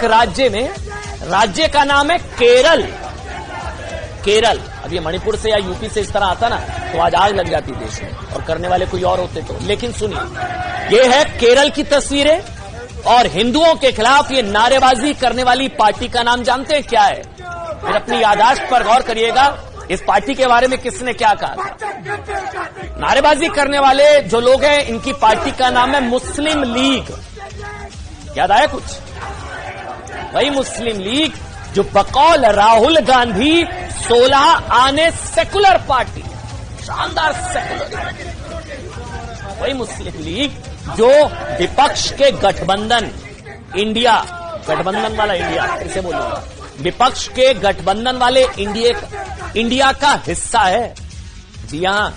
एक राज्य में, राज्य का नाम है केरल। केरल, अब ये मणिपुर से या यूपी से इस तरह आता ना तो आज आग लग जाती देश में, और करने वाले कोई और होते तो। लेकिन सुनिए, ये है केरल की तस्वीरें, और हिंदुओं के खिलाफ ये नारेबाजी करने वाली पार्टी का नाम जानते हैं क्या है? फिर अपनी याददाश्त पर गौर करिएगा, इस पार्टी के बारे में किसने क्या कहा था। नारेबाजी करने वाले जो लोग हैं, इनकी पार्टी का नाम है मुस्लिम लीग। याद आया कुछ? वही मुस्लिम लीग जो बकौल राहुल गांधी 16 आने सेकुलर पार्टी, शानदार सेकुलर, वही मुस्लिम लीग जो विपक्ष के गठबंधन, इंडिया गठबंधन वाला इंडिया इसे बोलूंगा, विपक्ष के गठबंधन वाले इंडिया का हिस्सा है। जी हां,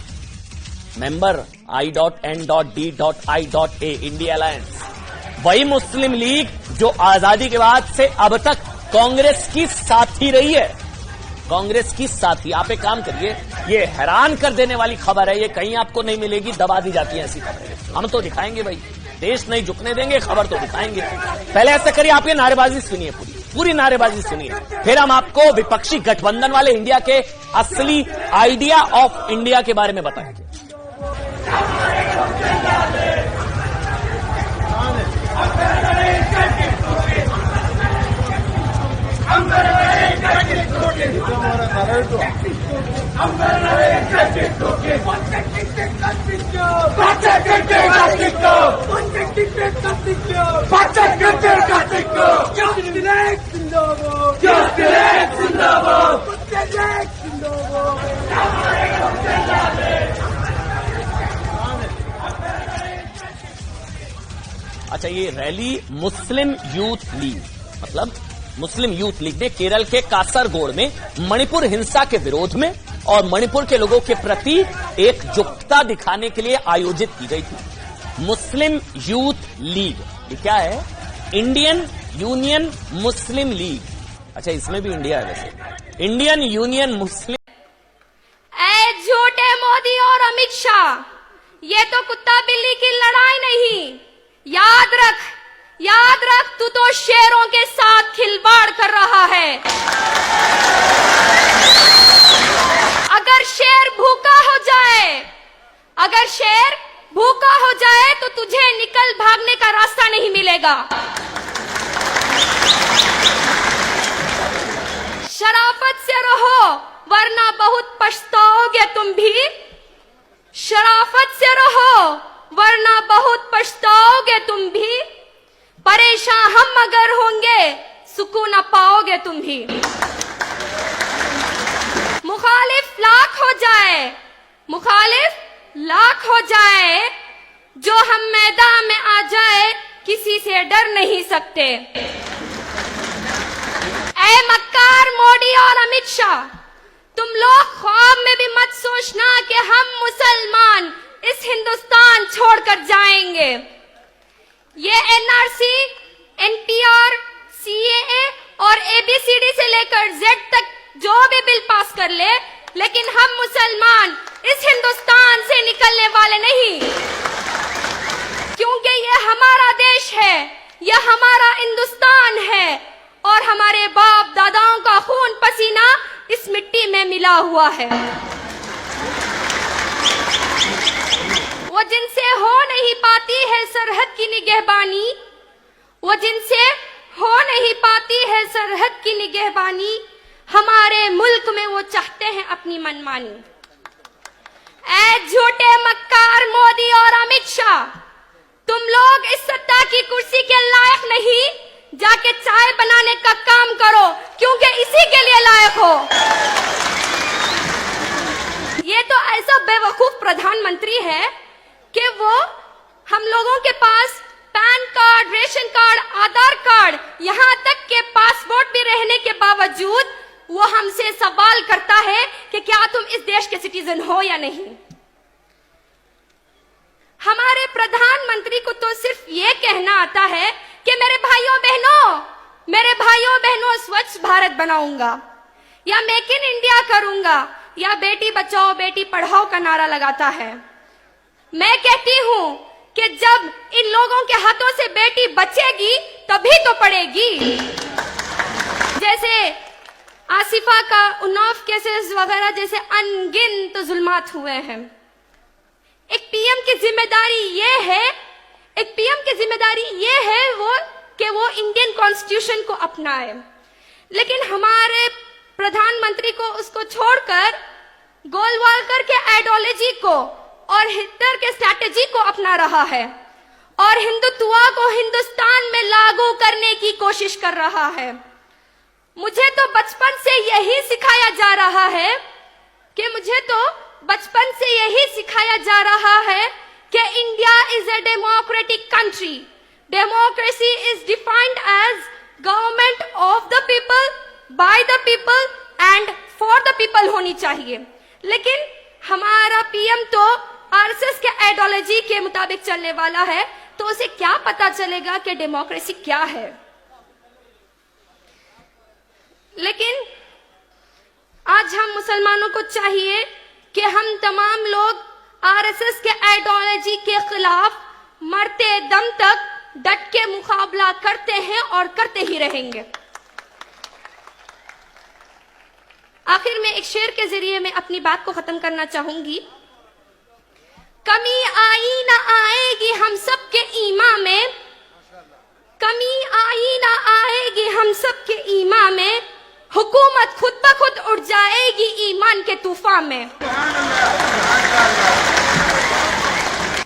मेंबर I.N.D.I.A इंडिया अलायंस, वही मुस्लिम लीग जो आजादी के बाद से अब तक कांग्रेस की साथी रही है, कांग्रेस की साथी। आप एक काम करिए, ये हैरान कर देने वाली खबर है, ये कहीं आपको नहीं मिलेगी, दबा दी जाती है ऐसी खबरें। हम तो दिखाएंगे भाई, देश नहीं झुकने देंगे, खबर तो दिखाएंगे। पहले ऐसा करिए, आप ये नारेबाजी सुनिए, पूरी नारेबाजी सुनिए, फिर हम आपको विपक्षी गठबंधन वाले इंडिया के असली आइडिया ऑफ इंडिया के बारे में बताएंगे। अच्छा, ये रैली मुस्लिम यूथ लीग, मतलब मुस्लिम यूथ लीग ने केरल के कासरगोड में मणिपुर हिंसा के विरोध में और मणिपुर के लोगों के प्रति एकजुटता दिखाने के लिए आयोजित की गई थी। मुस्लिम यूथ लीग, ये क्या है? इंडियन यूनियन मुस्लिम लीग। अच्छा, इसमें भी इंडिया है वैसे, इंडियन यूनियन मुस्लिम। ऐ झूठे मोदी और अमित शाह, ये तो कुत्ता बिल्ली की लड़ाई नहीं। याद रख, तू तो शेरों के साथ खिलवाड़ कर रहा है। अगर शेर भूखा हो जाए तो तुझे निकल भागने का रास्ता नहीं मिलेगा। शराफत से रहो, वरना बहुत पछताओगे तुम भी। शराफत से रहो, वरना बहुत पछताओगे तुम भी। परेशान हम अगर होंगे, सुकून न पाओगे तुम भी। मुखालिफ लाख हो जाए, जो हम मैदान में आ जाए, किसी से डर नहीं सकते। ऐ मक्कार मोदी और अमित शाह, तुम लोग ख्वाब में भी मत सोचना कि हम मुसलमान इस हिंदुस्तान छोड़कर जाएंगे। ये एनआरसी, एनपीआर, सीएए और एबीसीडी से लेकर जेड तक जो भी बिल पास कर ले, लेकिन हम मुसलमान इस हिंदुस्तान से निकलने वाले नहीं, क्योंकि ये हमारा देश है, यह हमारा हिंदुस्तान है, और हमारे बाप दादाओं का खून पसीना इस मिट्टी में मिला हुआ है। वो जिनसे हो नहीं पाती है सरहद की निगहबानी, वो जिनसे हो नहीं पाती है सरहद की निगहबानी, हमारे मुल्क में वो चाहते हैं अपनी मनमानी। ऐ झूठे मक्कार मोदी और अमित शाह, तुम लोग इस सत्ता की कुर्सी के लायक नहीं, जाके चाय बनाने का काम करो, क्योंकि इसी के लिए लायक हो। ये तो ऐसा बेवकूफ प्रधानमंत्री है कि वो हम लोगों के पास पैन कार्ड, रेशन कार्ड, आधार कार्ड, यहाँ तक के पासपोर्ट भी रहने के बावजूद वो हमसे सवाल करता है कि क्या तुम इस देश के सिटीजन हो या नहीं। हमारे प्रधानमंत्री को तो सिर्फ ये कहना आता है कि मेरे भाइयों बहनों स्वच्छ भारत बनाऊंगा, या मेक इन इंडिया करूंगा, या बेटी बचाओ बेटी पढ़ाओ का नारा लगाता है। मैं कहती हूं कि जब इन लोगों के हाथों से बेटी बचेगी तभी तो पड़ेगी। जैसे आसिफा का उन्नाव केसेस वगैरह जैसे अनगिनत जुल्मात हुए हैं। एक पीएम की जिम्मेदारी ये है वो इंडियन कॉन्स्टिट्यूशन को अपनाए, लेकिन हमारे प्रधानमंत्री को उसको छोड़कर गोलवालकर के आइडियोलॉजी को और हिटलर के स्ट्रैटेजी को अपना रहा है और हिंदुत्व को हिंदुस्तान में लागू करने की कोशिश कर रहा है। मुझे तो बचपन से यही सिखाया जा रहा है कि India is a democratic country. Democracy is defined as government of the people, by the people and for the people होनी चाहिए। लेकिन हमारा पीएम तो आरएसएस के आइडियोलॉजी के मुताबिक चलने वाला है, तो उसे क्या पता चलेगा कि डेमोक्रेसी क्या है। लेकिन आज हम मुसलमानों को चाहिए कि हम तमाम लोग आरएसएस के आइडियोलॉजी के खिलाफ मरते दम तक डट के मुकाबला करते हैं और करते ही रहेंगे। आखिर में एक शेर के जरिए मैं अपनी बात को खत्म करना चाहूंगी। कमी आई ना आएगी हम सबके ईमान में, कमी आई ना आएगी हम सबके ईमान में, हुकूमत खुद ब खुद उड़ जाएगी ईमान के तूफान में।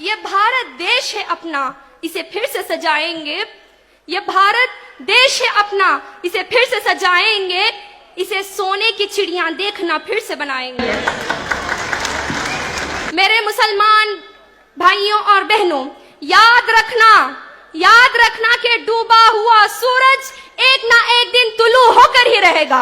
ये भारत देश है अपना, इसे फिर से सजाएंगे। ये भारत देश है अपना, इसे फिर से सजाएंगे। इसे सोने की चिड़ियां देखना फिर से बनाएंगे। मेरे मुसलमान भाइयों और बहनों, याद रखना कि डूबा हुआ सूरज एक ना एक दिन तुलू होकर ही रहेगा।